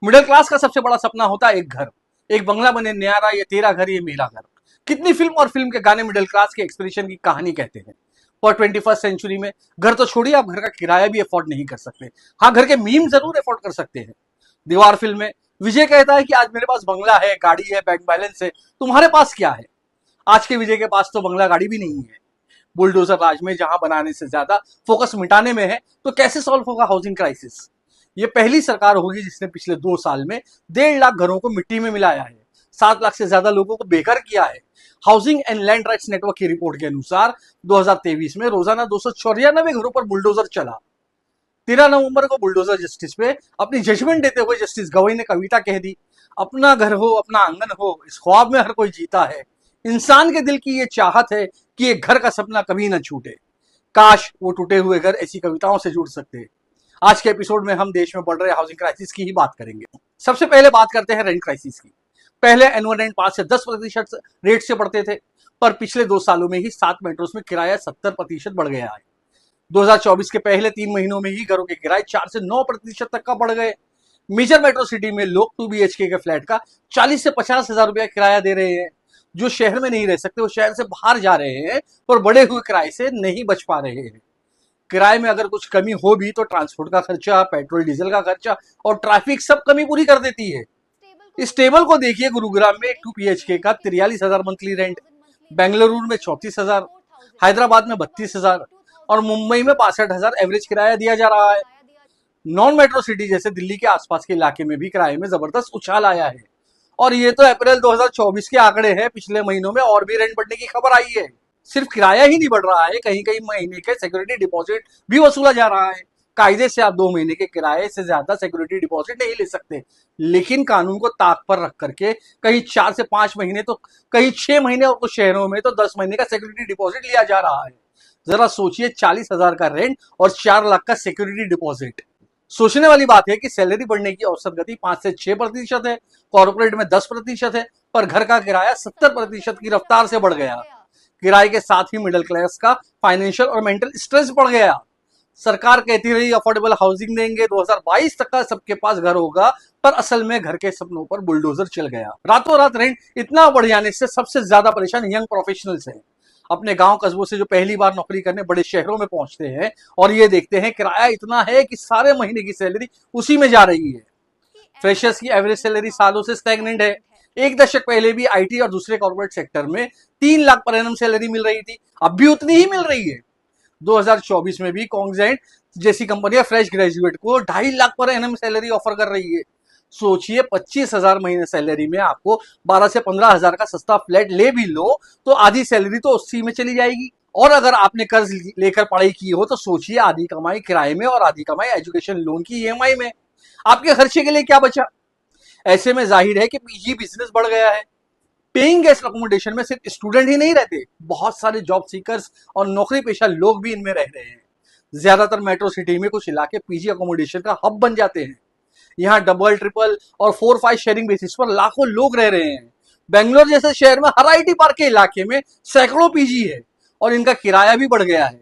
Middle class का सबसे बड़ा सपना होता है एक घर, एक बंगला बने न्यारा, ये तेरा घर ये मेरा घर। कितनी फिल्म और फिल्म के गाने मिडिल क्लास के एक्सप्रेशन की कहानी कहते हैं। पर 21st सेंचुरी में घर तो छोड़िए, आप घर का किराया भी अफोर्ड नहीं कर सकते। हाँ, घर के मीम जरूर अफोर्ड कर सकते हैं। दीवार फिल्म में विजय कहता है कि आज मेरे पास बंगला है, गाड़ी है, बैंक बैलेंस है, तुम्हारे पास क्या है? आज के विजय के पास तो बंगला गाड़ी भी नहीं है। बुलडोजर राज में जहां बनाने से ज्यादा फोकस मिटाने में है, तो कैसे सॉल्व होगा हाउसिंग क्राइसिस? ये पहली सरकार होगी जिसने पिछले 2 साल में 1.5 लाख घरों को मिट्टी में मिलाया है, 7 लाख से ज्यादा लोगों को बेघर किया है। Housing and land rights network की रिपोर्ट के अनुसार 2023 में रोजाना 294 घरों पर बुलडोजर चला। 13 नवंबर को बुलडोजर जस्टिस पे अपनी जजमेंट देते हुए जस्टिस गवई ने कविता कह दी, अपना घर हो अपना आंगन हो, इस ख्वाब में हर कोई जीता है। इंसान के दिल की ये चाहत है कि एक घर का सपना कभी न छूटे। काश वो टूटे हुए घर ऐसी कविताओं से जुड़ सकते। आज के एपिसोड में हम देश में बढ़ रहे हाउसिंग क्राइसिस की ही बात करेंगे। सबसे पहले बात करते हैं रेंट क्राइसिस की। पहले एनुअल रेंट 5 से 10% रेट से बढ़ते थे, पर पिछले 2 सालों में ही 7 मेट्रोस में किराया 70% बढ़ गया है। 2024 के पहले 3 महीनों में ही घरों के किराए 4 से 9% तक का बढ़ गए। मेजर मेट्रो सिटी में लोग 2 BHK के फ्लैट का 40 से 50 हजार रुपया किराया दे रहे हैं। जो शहर में नहीं रह सकते वो शहर से बाहर जा रहे हैं और बढ़े हुए किराए से नहीं बच पा रहे हैं। किराए में अगर कुछ कमी हो भी तो ट्रांसपोर्ट का खर्चा, पेट्रोल डीजल का खर्चा और ट्रैफिक सब कमी पूरी कर देती है। इस टेबल को देखिए, गुरुग्राम में 2 BHK का 43,000 मंथली रेंट, बेंगलुरु में 34,000, हैदराबाद में 32,000 और मुंबई में 65,000 एवरेज किराया दिया जा रहा है। नॉन मेट्रो सिटी जैसे दिल्ली के आसपास के इलाके में भी किराए में जबरदस्त उछाल आया है। और ये तो अप्रैल 2024 के आंकड़े हैं, पिछले महीनों में और भी रेंट बढ़ने की खबर आई है। सिर्फ किराया ही नहीं बढ़ रहा है, कहीं कहीं महीने के सिक्योरिटी डिपॉजिट भी वसूला जा रहा है। कायदे से आप 2 महीने के किराए से ज्यादा सिक्योरिटी डिपॉजिट नहीं ले सकते, लेकिन कानून को ताक पर रख करके कहीं 4 से 5 महीने तो कहीं 6 महीने और कुछ शहरों में तो 10 महीने का सिक्योरिटी डिपॉजिट लिया जा रहा है। जरा सोचिए, 40,000 का रेंट और 4 लाख का सिक्योरिटी डिपॉजिट। सोचने वाली बात है कि सैलरी बढ़ने की औसत गति 5 से 6% है, कॉर्पोरेट में 10% है, पर घर का किराया 70% की रफ्तार से बढ़ गया। किराए के साथ ही मिडिल क्लास का फाइनेंशियल और मेंटल स्ट्रेस बढ़ गया। सरकार कहती रही अफोर्डेबल हाउसिंग देंगे, 2022 तक का सबके पास घर होगा, पर असल में घर के सपनों पर बुलडोजर चल गया। रातों रात रेंट इतना बढ़ जाने से सबसे ज्यादा परेशान यंग प्रोफेशनल्स हैं। अपने गांव कस्बों से जो पहली बार नौकरी करने बड़े शहरों में पहुंचते हैं और ये देखते हैं किराया इतना है कि सारे महीने की सैलरी उसी में जा रही है। फ्रेशर्स की एवरेज सैलरी सालों से स्टैग्नेंट है। 1 दशक पहले भी IT और दूसरे कॉर्पोरेट सेक्टर में 3 लाख पर एनम सैलरी मिल रही थी, अब भी उतनी ही मिल रही है। 2024 में भी कॉन्गजेंट जैसी कंपनियां फ्रेश ग्रेजुएट को 2.5 lakh per annum salary offer कर रही है। सोचिए, 25,000 महीने सैलरी में आपको 12 से 15,000 का सस्ता फ्लैट ले भी लो तो आधी सैलरी तो उसी में चली जाएगी। और अगर आपने कर्ज लेकर पढ़ाई की हो तो सोचिए, आधी कमाई किराए में और आधी कमाई एजुकेशन लोन की EMI में। आपके खर्चे के लिए क्या बचा? ऐसे में जाहिर है कि PG बिजनेस बढ़ गया है। पेइंग गेस्ट अकोमोडेशन में सिर्फ स्टूडेंट ही नहीं रहते, बहुत सारे जॉब सीकर्स और नौकरी पेशा लोग भी इनमें रह रहे हैं। ज्यादातर मेट्रो सिटी में कुछ इलाके PG अकोमोडेशन का हब बन जाते हैं। यहाँ डबल, ट्रिपल और 4-5 शेयरिंग बेसिस पर लाखों लोग रह रहे हैं। बेंगलोर जैसे शहर में हर IT पार्क के इलाके में सैकड़ों PG है और इनका किराया भी बढ़ गया है।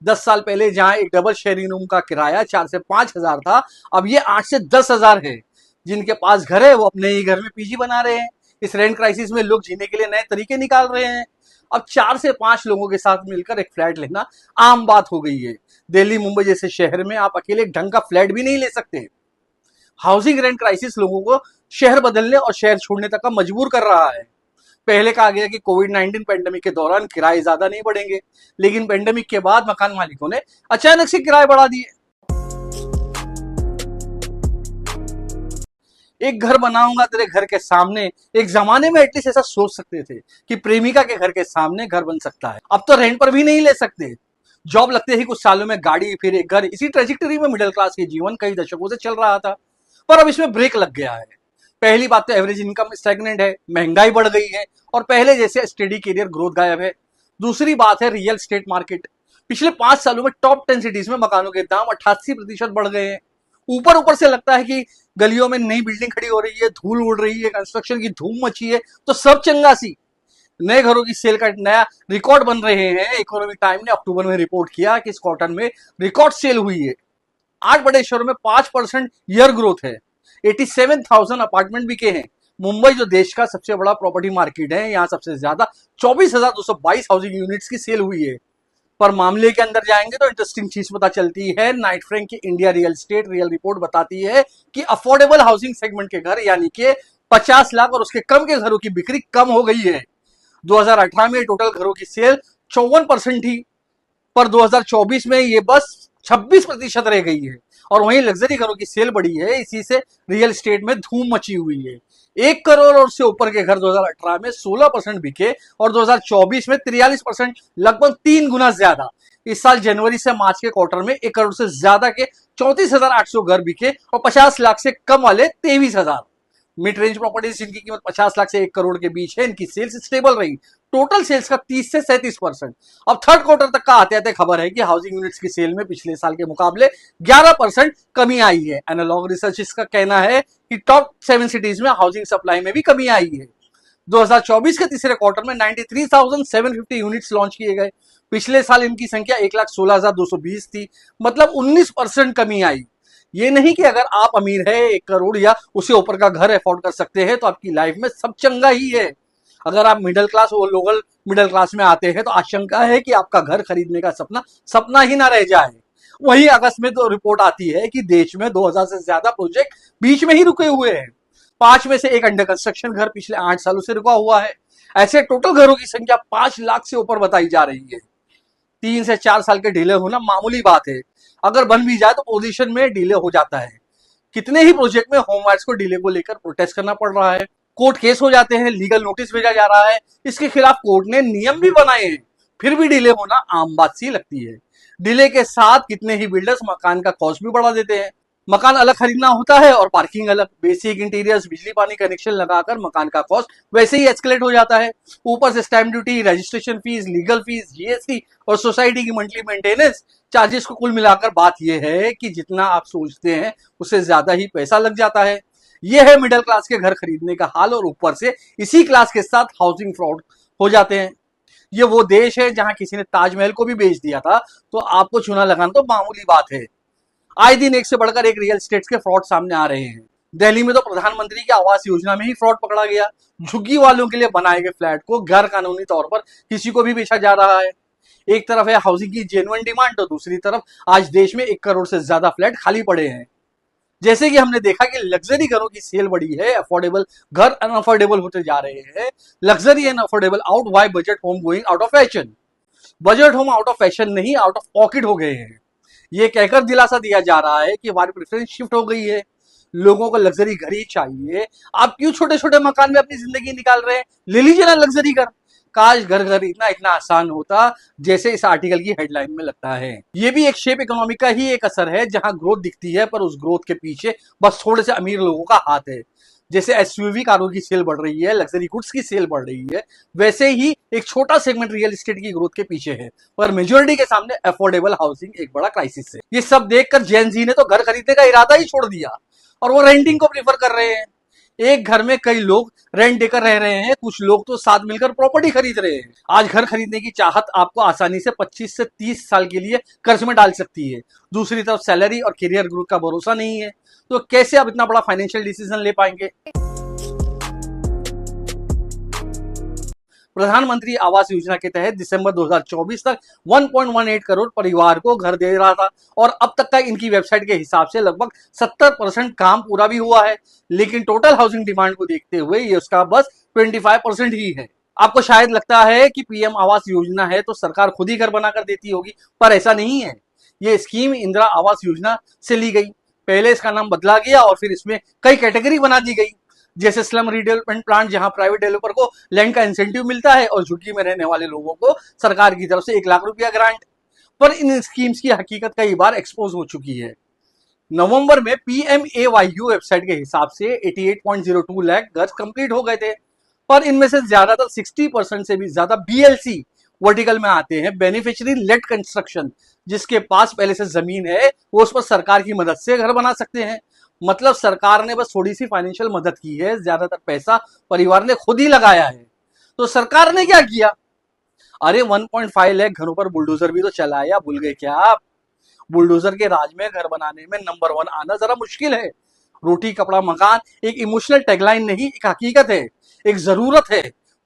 10 साल पहले जहां एक डबल शेयरिंग रूम का किराया 4 से 5 हजार था, अब ये 8 से 10 हजार है। जिनके पास घर है वो अपने ही घर में PG बना रहे हैं। इस रेंट क्राइसिस में लोग जीने के लिए नए तरीके निकाल रहे हैं। अब 4 से 5 लोगों के साथ मिलकर एक फ्लैट लेना आम बात हो गई है। दिल्ली, मुंबई जैसे शहर में आप अकेले एक ढंग का फ्लैट भी नहीं ले सकते। हाउसिंग रेंट क्राइसिस लोगों को शहर बदलने और शहर छोड़ने तक का मजबूर कर रहा है। पहले कहा गया कि कोविड-19 पेंडेमिक के दौरान किराए ज्यादा नहीं बढ़ेंगे, लेकिन पेंडेमिक के बाद मकान मालिकों ने अचानक से किराए बढ़ा दिए। एक घर बनाऊंगा तेरे घर के सामने, एक जमाने में एटलीस्ट ऐसा सोच सकते थे कि प्रेमिका के घर के सामने घर बन सकता है। अब तो रेंट पर भी नहीं ले सकते। जॉब लगते ही कुछ सालों में गाड़ी, फिर एक घर, इसी ट्रेजेक्टरी में मिडिल क्लास के जीवन कई दशकों से चल रहा था, पर अब इसमें ब्रेक लग गया है। पहली बात तो एवरेज इनकम स्टैग्नेंट है, महंगाई बढ़ गई है और पहले जैसे स्टेडी करियर ग्रोथ गायब है। दूसरी बात है रियल एस्टेट मार्केट। पिछले 5 सालों में टॉप 10 सिटीज में मकानों के दाम 88% बढ़ गए हैं। ऊपर ऊपर से लगता है कि गलियों में नई बिल्डिंग खड़ी हो रही है, धूल उड़ रही है, कंस्ट्रक्शन की धूम मची है, तो सब चंगासी। नए घरों की सेल का नया रिकॉर्ड बन रहे हैं। इकोनॉमिक टाइम ने अक्टूबर में रिपोर्ट किया कि इस क्वार्टर में रिकॉर्ड सेल हुई है। 8 बड़े शहरों में 5% ईयर ग्रोथ है। 87,000 अपार्टमेंट बिके हैं। मुंबई जो देश का सबसे बड़ा प्रॉपर्टी मार्केट है, यहाँ सबसे ज्यादा 24,222 हाउसिंग यूनिट्स की सेल हुई है। पर मामले के अंदर जाएंगे तो इंटरेस्टिंग चीज पता चलती है। नाइट फ्रैंक की India real estate real report बताती है कि अफोर्डेबल हाउसिंग सेगमेंट के घर यानी कि 50 लाख और उसके कम के घरों की बिक्री कम हो गई है। 2018 में टोटल घरों की सेल 54% थी, पर 2024 में ये बस 26% रह गई है। और वहीं लग्जरी घरों की सेल बढ़ी है, इसी से रियल एस्टेट में धूम मची हुई है। 1 करोड़ और उससे ऊपर के घर 2018 में 16% बिके और 2024 में 43%, लगभग 3 गुना ज्यादा। इस साल जनवरी से मार्च के क्वार्टर में 1 करोड़ से ज्यादा के 34,800 घर बिके और 50 लाख से कम वाले 23,000। मिड रेंज प्रॉपर्टीज जिनकी कीमत 50 लाख से 1 करोड़ के बीच है, इनकी सेल्स स्टेबल रही। टोटल सेल्स का 30 से 37%। अब थर्ड क्वार्टर तक का आते आते खबर है कि हाउसिंग यूनिट्स की सेल में पिछले साल के मुकाबले 11% कमी आई है। एनालॉग रिसर्च का कहना है कि टॉप 7 सिटीज में हाउसिंग सप्लाई में भी कमी आई है। 2024 के तीसरे क्वार्टर में 93,750 यूनिट्स लॉन्च किए गए। पिछले साल इनकी संख्या 1,16,220 थी, मतलब 19% कमी आई। ये नहीं कि अगर आप अमीर है, 1 करोड़ या उससे ऊपर का घर अफोर्ड कर सकते हैं तो आपकी लाइफ में सब चंगा ही है। अगर आप मिडिल क्लास और लोअर मिडिल क्लास में आते हैं तो आशंका है कि आपका घर खरीदने का सपना सपना ही ना रह जाए। वहीं अगस्त में तो रिपोर्ट आती है कि देश में 2000 से ज्यादा प्रोजेक्ट बीच में ही रुके हुए हैं। 5 में से एक अंडर कंस्ट्रक्शन घर पिछले 8 सालों से रुका हुआ है। ऐसे टोटल घरों की संख्या 5 लाख से ऊपर बताई जा रही है। 3 से 4 साल के डिले होना मामूली बात है, अगर बन भी जाए तो पोजीशन में डिले हो जाता है। कितने ही प्रोजेक्ट में होमवाइट्स को डिले को लेकर प्रोटेस्ट करना पड़ रहा है, कोर्ट केस हो जाते हैं, लीगल नोटिस भेजा जा रहा है, इसके खिलाफ कोर्ट ने नियम भी बनाए हैं, फिर भी डिले होना आम बात सी लगती है। डिले के साथ कितने ही बिल्डर्स मकान का कॉस्ट भी बढ़ा देते हैं। मकान अलग खरीदना होता है और पार्किंग अलग, बेसिक इंटीरियर्स, बिजली पानी कनेक्शन लगाकर मकान का कॉस्ट वैसे ही एस्केलेट हो जाता है। ऊपर से stamp duty, registration fees, legal fees, GST और सोसाइटी की मंथली मेंटेनेंस चार्जेस को कुल मिलाकर बात यह है कि जितना आप सोचते हैं उससे ज्यादा ही पैसा लग जाता है। यह है मिडिल क्लास के घर खरीदने का हाल, और ऊपर से इसी क्लास के साथ हाउसिंग फ्रॉड हो जाते हैं। ये वो देश है जहां किसी ने ताजमहल को भी बेच दिया था, तो आपको चूना लगाना तो मामूली बात है। आए दिन एक से बढ़कर एक रियल एस्टेट के फ्रॉड सामने आ रहे हैं। दिल्ली में तो प्रधानमंत्री की आवास योजना में ही फ्रॉड पकड़ा गया। झुग्गी वालों के लिए बनाए गए फ्लैट को गैर कानूनी तौर पर किसी को भी बेचा जा रहा है। एक तरफ है हाउसिंग की जेन्युइन डिमांड, तो दूसरी तरफ आज देश में 1 करोड़ से ज्यादा फ्लैट खाली पड़े हैं। जैसे कि हमने देखा कि लग्जरी घरों की सेल बढ़ी है, अफोर्डेबल घर अनअफोर्डेबल होते जा रहे हैं। Luxury and affordable out, why budget home going out of fashion. Budget home out of fashion नहीं, आउट ऑफ पॉकेट हो गए हैं। ये कहकर दिलासा दिया जा रहा है कि हमारी प्रेफरेंस शिफ्ट हो गई है, लोगों को लग्जरी घर ही चाहिए। आप क्यों छोटे छोटे मकान में अपनी जिंदगी निकाल रहे हैं, ले लीजिए ना लग्जरी घर। काश घर घर इतना इतना आसान होता जैसे इस आर्टिकल की हेडलाइन में लगता है। ये भी एक शेप इकोनॉमी का ही एक असर है, जहां ग्रोथ दिखती है पर उस ग्रोथ के पीछे बस थोड़े से अमीर लोगों का हाथ है। जैसे एसयूवी कारों की सेल बढ़ रही है, लग्जरी गुड्स की सेल बढ़ रही है, वैसे ही एक छोटा सेगमेंट रियल एस्टेट की ग्रोथ के पीछे है, पर मेजोरिटी के सामने अफोर्डेबल हाउसिंग एक बड़ा क्राइसिस है। ये सब देखकर जेन जी ने तो घर खरीदने का इरादा ही छोड़ दिया और वो रेंटिंग को प्रीफर कर रहे हैं। एक घर में कई लोग रेंट देकर रह रहे हैं, कुछ लोग तो साथ मिलकर प्रॉपर्टी खरीद रहे हैं। आज घर खरीदने की चाहत आपको आसानी से 25 से 30 साल के लिए कर्ज में डाल सकती है। दूसरी तरफ सैलरी और करियर ग्रोथ का भरोसा नहीं है, तो कैसे आप इतना बड़ा फाइनेंशियल डिसीजन ले पाएंगे। प्रधानमंत्री आवास योजना के तहत दिसंबर 2024 तक 1.18 करोड़ परिवार को घर दे रहा था, और अब तक का इनकी वेबसाइट के हिसाब से लगभग 70% काम पूरा भी हुआ है। लेकिन टोटल हाउसिंग डिमांड को देखते हुए ये उसका बस 25% ही है। आपको शायद लगता है कि पीएम आवास योजना है तो सरकार खुद ही घर बनाकर देती होगी, पर ऐसा नहीं है। ये स्कीम इंदिरा आवास योजना से ली गई। पहले इसका नाम बदला गया और फिर इसमें कई कैटेगरी बना दी गई, जैसे स्लम रिडेवलपमेंट प्लान, जहां प्राइवेट डेवलपर को लैंड का इंसेंटिव मिलता है और झुग्गी में रहने वाले लोगों को सरकार की तरफ से 1 लाख रुपया ग्रांट। पर इन स्कीम्स की हकीकत कई बार एक्सपोज हो चुकी है। नवंबर में PMAYU वेबसाइट के हिसाब से 88.02 लाख घर कंप्लीट हो गए थे, पर इनमें से ज्यादातर 60% से भी ज्यादा BLC वर्टिकल में आते हैं, बेनिफिशियरी लेड कंस्ट्रक्शन। जिसके पास पहले से जमीन है वो उस पर सरकार की मदद से घर बना सकते हैं। मतलब सरकार ने बस थोड़ी सी फाइनेंशियल मदद की है, ज्यादातर पैसा परिवार ने खुद ही लगाया है। तो सरकार ने क्या किया, अरे 1.5 लाख घरों पर बुलडोजर भी तो चलाया, भूल गए क्या आप। बुलडोजर के राज में घर बनाने में नंबर 1 आना जरा मुश्किल है। रोटी कपड़ा मकान एक इमोशनल टैगलाइन नहीं, एक हकीकत है, एक जरूरत है।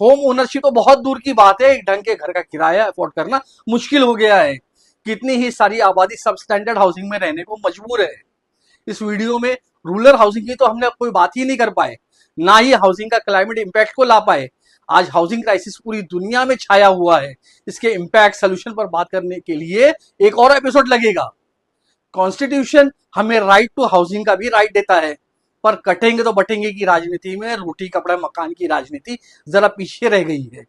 होम ओनरशिप तो बहुत दूर की बात है, एक ढंग के घर का किराया अफोर्ड करना मुश्किल हो गया है। कितनी ही सारी आबादी सब स्टैंडर्ड हाउसिंग में रहने को मजबूर है। इस वीडियो में रूरल हाउसिंग की तो हमने कोई बात ही नहीं कर पाए, ना ही हाउसिंग का क्लाइमेट इम्पैक्ट को ला पाए। आज हाउसिंग क्राइसिस पूरी दुनिया में छाया हुआ है। इसके इम्पैक्ट सोल्यूशन पर बात करने के लिए एक और एपिसोड लगेगा। कॉन्स्टिट्यूशन हमें राइट टू हाउसिंग का भी राइट देता है, पर कटेंगे तो बटेंगे की राजनीति में रोटी कपड़ा मकान की राजनीति जरा पीछे रह गई है।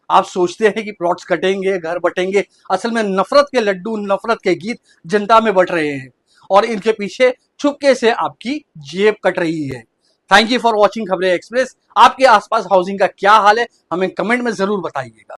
आप सोचते हैं कि प्लॉट्स कटेंगे घर बटेंगे, असल में नफरत के लड्डू नफरत के गीत जनता में बट रहे हैं और इनके पीछे चुपके से आपकी जेब कट रही है। थैंक यू फॉर वॉचिंग खबरें एक्सप्रेस। आपके आसपास हाउसिंग का क्या हाल है हमें कमेंट में जरूर बताइएगा।